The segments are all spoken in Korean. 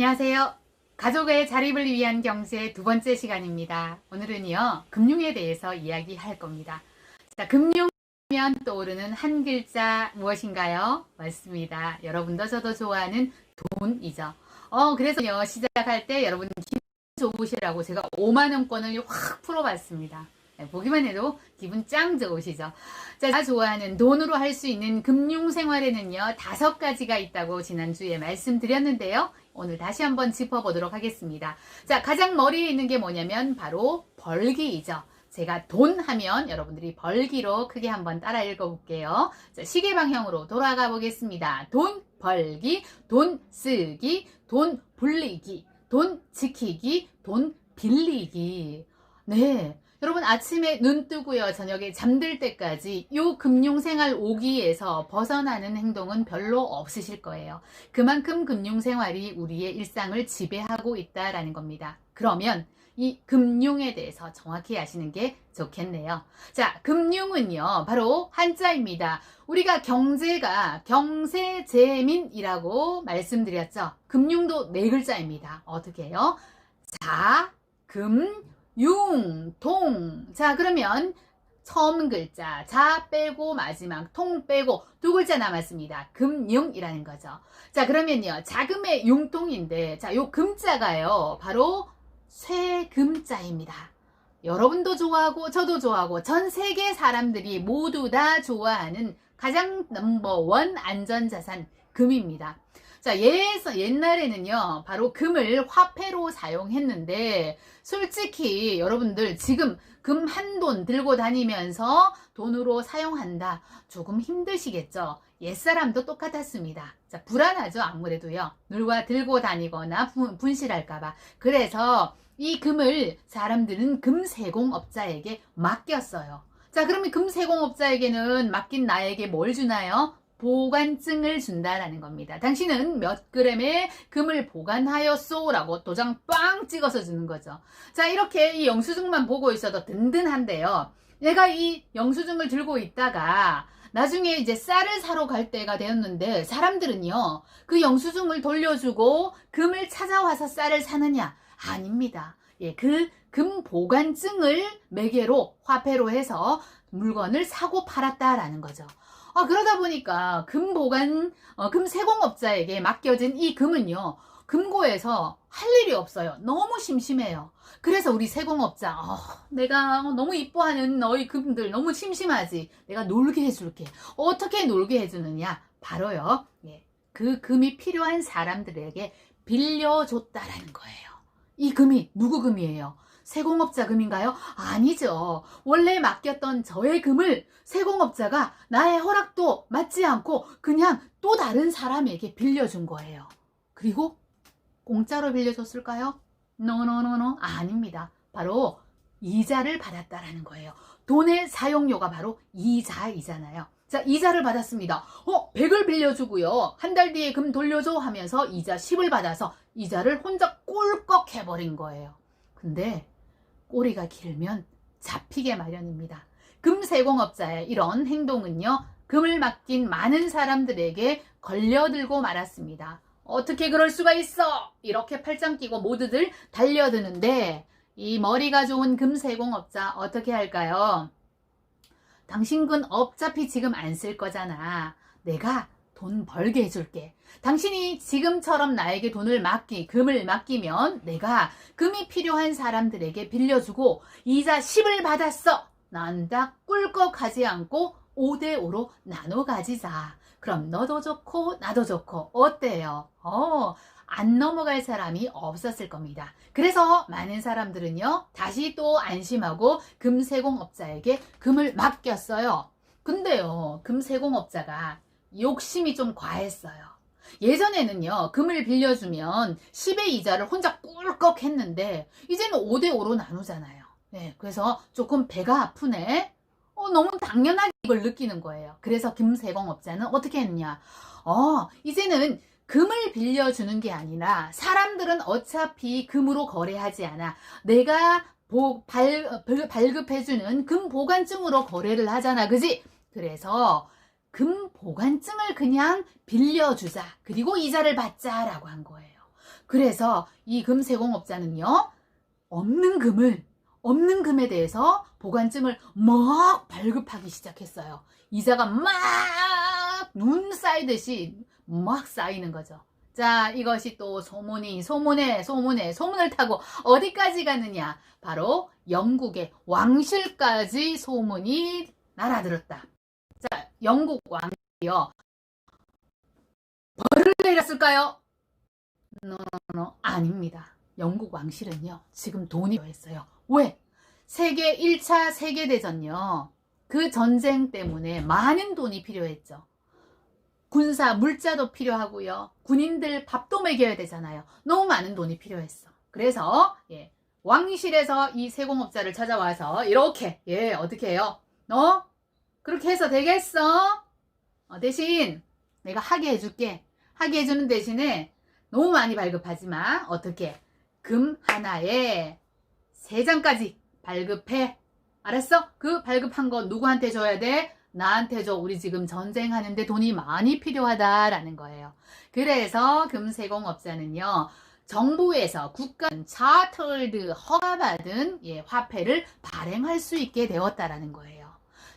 안녕하세요. 가족의 자립을 위한 경제 두 번째 시간입니다. 오늘은요, 금융에 대해서 이야기할 겁니다. 자, 금융하면 떠오르는 한 글자 무엇인가요? 맞습니다. 여러분도 저도 좋아하는 돈이죠. 그래서요, 시작할 때 여러분 기분 좋으시라고 제가 5만원권을 확 풀어봤습니다. 보기만 해도 기분 짱 좋으시죠? 자, 제가 좋아하는 돈으로 할 수 있는 금융생활에는요, 5가지가 있다고 지난주에 말씀드렸는데요. 오늘 다시 한번 짚어보도록 하겠습니다. 자, 가장 머리에 있는 게 뭐냐면 바로 벌기이죠. 제가 돈 하면 여러분들이 벌기로 크게 한번 따라 읽어볼게요. 자, 시계 방향으로 돌아가 보겠습니다. 돈 벌기, 돈 쓰기, 돈 불리기, 돈 지키기, 돈 빌리기. 네. 여러분 아침에 눈 뜨고요 저녁에 잠들 때까지 요 금융생활 오기에서 벗어나는 행동은 별로 없으실 거예요. 그만큼 금융생활이 우리의 일상을 지배하고 있다라는 겁니다. 그러면 이 금융에 대해서 정확히 아시는 게 좋겠네요. 자, 금융은요 바로 한자입니다. 우리가 경제가 경세재민이라고 말씀드렸죠. 금융도 4글자입니다. 어떻게 해요? 자, 금, 융, 통. 자, 그러면 처음 글자 자 빼고 마지막 통 빼고 2글자 남았습니다. 금융이라는 거죠. 자, 그러면요 자금의 융통인데, 자, 요 금자가요 바로 쇠금자입니다. 여러분도 좋아하고 저도 좋아하고 전 세계 사람들이 모두 다 좋아하는 가장 넘버원 안전자산 금입니다. 자, 옛날에는요 바로 금을 화폐로 사용했는데, 솔직히 여러분들 지금 금 한 돈 들고 다니면서 돈으로 사용한다, 조금 힘드시겠죠? 옛사람도 똑같았습니다. 자, 불안하죠. 아무래도요 누가 들고 다니거나 분실할까봐. 그래서 이 금을 사람들은 금세공업자에게 맡겼어요. 자, 그러면 금세공업자에게는 맡긴 나에게 뭘 주나요? 보관증을 준다라는 겁니다. 당신은 몇 그램의 금을 보관하였소? 라고 도장 빵 찍어서 주는 거죠. 자, 이렇게 이 영수증만 보고 있어도 든든한데요. 내가 이 영수증을 들고 있다가 나중에 이제 쌀을 사러 갈 때가 되었는데, 사람들은요 그 영수증을 돌려주고 금을 찾아와서 쌀을 사느냐? 아닙니다. 예, 그 금 보관증을 매개로 화폐로 해서 물건을 사고 팔았다라는 거죠. 그러다 보니까 금세공업자에게 맡겨진 이 금은요, 금고에서 할 일이 없어요. 너무 심심해요. 그래서 우리 세공업자, 내가 너무 이뻐하는 너희 금들 너무 심심하지? 내가 놀게 해줄게. 어떻게 놀게 해주느냐? 바로요, 예, 그 금이 필요한 사람들에게 빌려줬다라는 거예요. 이 금이 누구 금이에요? 세공업자 금인가요? 아니죠. 원래 맡겼던 저의 금을 세공업자가 나의 허락도 받지 않고 그냥 또 다른 사람에게 빌려준 거예요. 그리고 공짜로 빌려줬을까요? 노노노노, 아닙니다. 바로 이자를 받았다라는 거예요. 돈의 사용료가 바로 이자이잖아요. 자, 이자를 받았습니다. 100을 빌려주고요, 한 달 뒤에 금 돌려줘 하면서 이자 10을 받아서 이자를 혼자 꿀꺽 해버린 거예요. 근데 꼬리가 길면 잡히게 마련입니다. 금세공업자의 이런 행동은요, 금을 맡긴 많은 사람들에게 걸려들고 말았습니다. 어떻게 그럴 수가 있어? 이렇게 팔짱 끼고 모두들 달려드는데, 이 머리가 좋은 금세공업자 어떻게 할까요? 당신 근 어차피 지금 안 쓸 거잖아. 내가 돈 벌게 해줄게. 당신이 지금처럼 나에게 금을 맡기면 내가 금이 필요한 사람들에게 빌려주고 이자 10을 받았어. 난 다 꿀꺽하지 않고 5대5로 나눠 가지자. 그럼 너도 좋고 나도 좋고 어때요? 안 넘어갈 사람이 없었을 겁니다. 그래서 많은 사람들은요 다시 또 안심하고 금세공업자에게 금을 맡겼어요. 근데요, 금세공업자가 욕심이 좀 과했어요. 예전에는요 금을 빌려주면 10의 이자를 혼자 꿀꺽 했는데, 이제는 5대5로 나누잖아요. 네, 그래서 조금 배가 아프네. 너무 당연하게 이걸 느끼는 거예요. 그래서 금세공업자는 어떻게 했느냐? 이제는 금을 빌려주는 게 아니라, 사람들은 어차피 금으로 거래하지 않아. 내가 발급해주는 금 보관증으로 거래를 하잖아. 그지? 그래서 금 보관증을 그냥 빌려주자. 그리고 이자를 받자라고 한 거예요. 그래서 이 금세공업자는요, 없는 금에 대해서 보관증을 막 발급하기 시작했어요. 이자가 막 눈 쌓이듯이 막 쌓이는 거죠. 자, 이것이 또 소문을 타고 어디까지 가느냐? 바로 영국의 왕실까지 소문이 날아들었다. 자, 영국 왕이요. 벌을 내렸을까요? 아닙니다. 영국 왕실은요, 지금 돈이 필요했어요. 왜? 1차 세계대전요. 그 전쟁 때문에 많은 돈이 필요했죠. 군사, 물자도 필요하고요. 군인들 밥도 먹여야 되잖아요. 너무 많은 돈이 필요했어. 그래서 왕실에서 이 세공업자를 찾아와서 이렇게 어떻게 해요? 너 그렇게 해서 되겠어? 대신 내가 하게 해줄게. 하게 해주는 대신에 너무 많이 발급하지 마. 어떻게? 금 하나에 3장까지 발급해. 알았어? 그 발급한 거 누구한테 줘야 돼? 나한테 줘. 우리 지금 전쟁하는데 돈이 많이 필요하다라는 거예요. 그래서 금세공업자는요, 정부에서 국가 차털드 허가받은 화폐를 발행할 수 있게 되었다라는 거예요.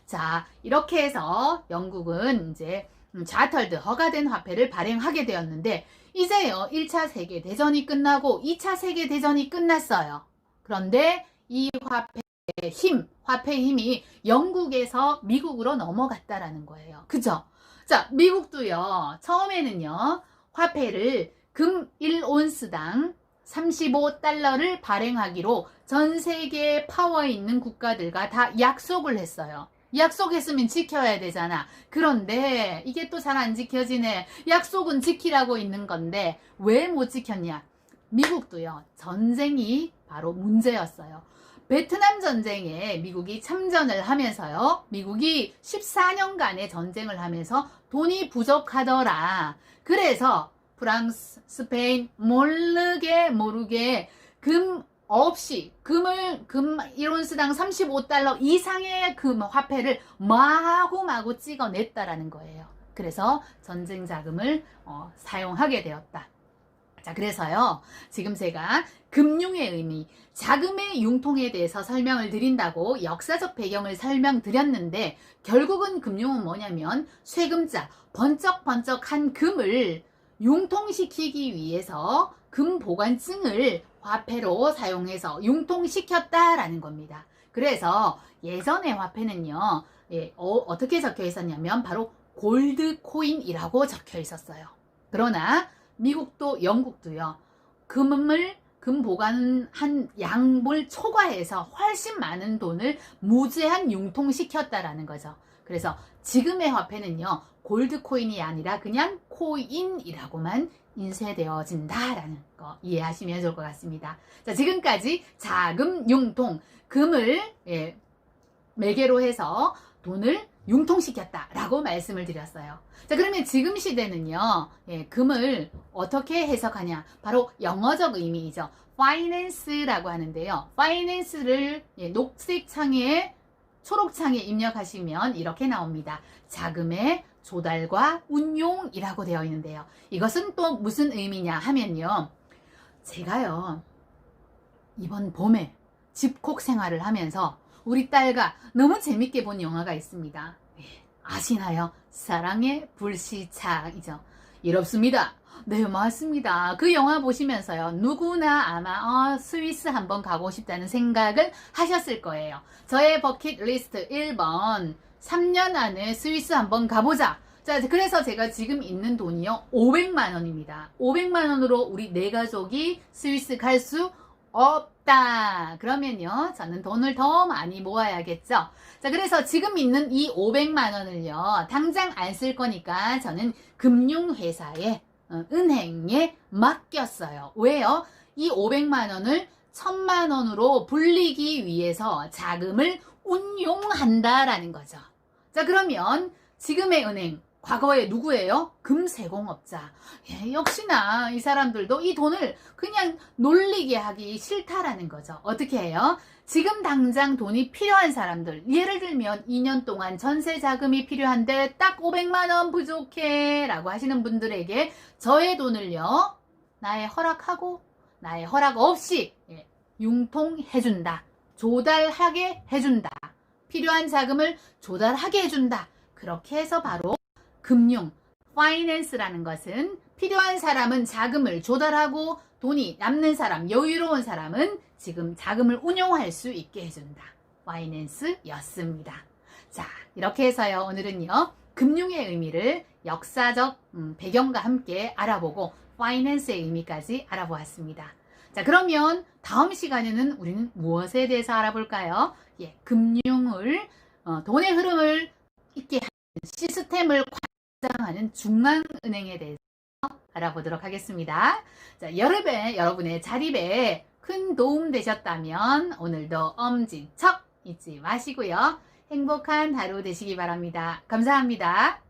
자, 이렇게 해서 영국은 이제 차털드 허가된 화폐를 발행하게 되었는데, 이제요 1차 세계대전이 끝나고 2차 세계대전이 끝났어요. 그런데 이 화폐의 힘이 영국에서 미국으로 넘어갔다라는 거예요. 그죠? 자, 미국도요, 처음에는요, 화폐를 금 1온스당 35달러를 발행하기로 전 세계에 파워 있는 국가들과 다 약속을 했어요. 약속했으면 지켜야 되잖아. 그런데 이게 또 잘 안 지켜지네. 약속은 지키라고 있는 건데 왜 못 지켰냐? 미국도요, 전쟁이 바로 문제였어요. 베트남 전쟁에 미국이 참전을 하면서요, 미국이 14년간의 전쟁을 하면서 돈이 부족하더라. 그래서 프랑스, 스페인 모르게 금 1온스당 35달러 이상의 금 화폐를 마구마구 찍어냈다라는 거예요. 그래서 전쟁 자금을 사용하게 되었다. 자, 그래서요, 지금 제가 금융의 의미, 자금의 융통에 대해서 설명을 드린다고 역사적 배경을 설명드렸는데, 결국은 금융은 뭐냐면 쇠금자, 번쩍번쩍한 금을 융통시키기 위해서 금 보관증을 화폐로 사용해서 융통시켰다라는 겁니다. 그래서 예전의 화폐는요, 어떻게 적혀 있었냐면 바로 골드 코인이라고 적혀 있었어요. 그러나 미국도 영국도요, 금 보관한 양을 초과해서 훨씬 많은 돈을 무제한 융통시켰다라는 거죠. 그래서 지금의 화폐는요, 골드 코인이 아니라 그냥 코인이라고만 인쇄되어진다라는 거 이해하시면 좋을 것 같습니다. 자, 지금까지 자금 융통, 금을 매개로 해서 돈을 융통시켰다라고 말씀을 드렸어요. 자, 그러면 지금 시대는요, 금을 어떻게 해석하냐? 바로 영어적 의미이죠. finance라고 하는데요. finance를 녹색 창에 초록 창에 입력하시면 이렇게 나옵니다. 자금의 조달과 운용이라고 되어 있는데요. 이것은 또 무슨 의미냐 하면요, 제가요, 이번 봄에 집콕 생활을 하면서 우리 딸과 너무 재밌게 본 영화가 있습니다. 아시나요? 사랑의 불시착이죠. 이렇습니다. 네, 맞습니다. 그 영화 보시면서요, 누구나 아마 스위스 한번 가고 싶다는 생각을 하셨을 거예요. 저의 버킷리스트 1번, 3년 안에 스위스 한번 가보자. 자, 그래서 제가 지금 있는 돈이요, 500만 원입니다. 500만 원으로 우리 4가족이 스위스 갈 수 없다. 그러면요, 저는 돈을 더 많이 모아야겠죠. 자, 그래서 지금 있는 이 500만 원을요, 당장 안 쓸 거니까 저는 금융회사에, 은행에 맡겼어요. 왜요? 이 500만 원을 1000만 원으로 불리기 위해서 자금을 운용한다라는 거죠. 자, 그러면 지금의 은행, 과거에 누구예요? 금세공업자. 역시나 이 사람들도 이 돈을 그냥 놀리게 하기 싫다라는 거죠. 어떻게 해요? 지금 당장 돈이 필요한 사람들, 예를 들면 2년 동안 전세 자금이 필요한데 딱 500만 원 부족해 라고 하시는 분들에게 저의 돈을요, 나의 허락하고 나의 허락 없이 융통해준다. 조달하게 해준다. 필요한 자금을 조달하게 해준다. 그렇게 해서 바로 금융, 파이낸스라는 것은 필요한 사람은 자금을 조달하고 돈이 남는 사람, 여유로운 사람은 지금 자금을 운용할 수 있게 해준다. 파이낸스였습니다. 자, 이렇게 해서요. 오늘은요. 금융의 의미를 역사적 배경과 함께 알아보고 파이낸스의 의미까지 알아보았습니다. 자, 그러면 다음 시간에는 우리는 무엇에 대해서 알아볼까요? 금융을 돈의 흐름을 있게 하는 시스템을 관장하는 중앙은행에 대해서 알아보도록 하겠습니다. 자, 여러분의 자립에 큰 도움 되셨다면 오늘도 엄지척 잊지 마시고요. 행복한 하루 되시기 바랍니다. 감사합니다.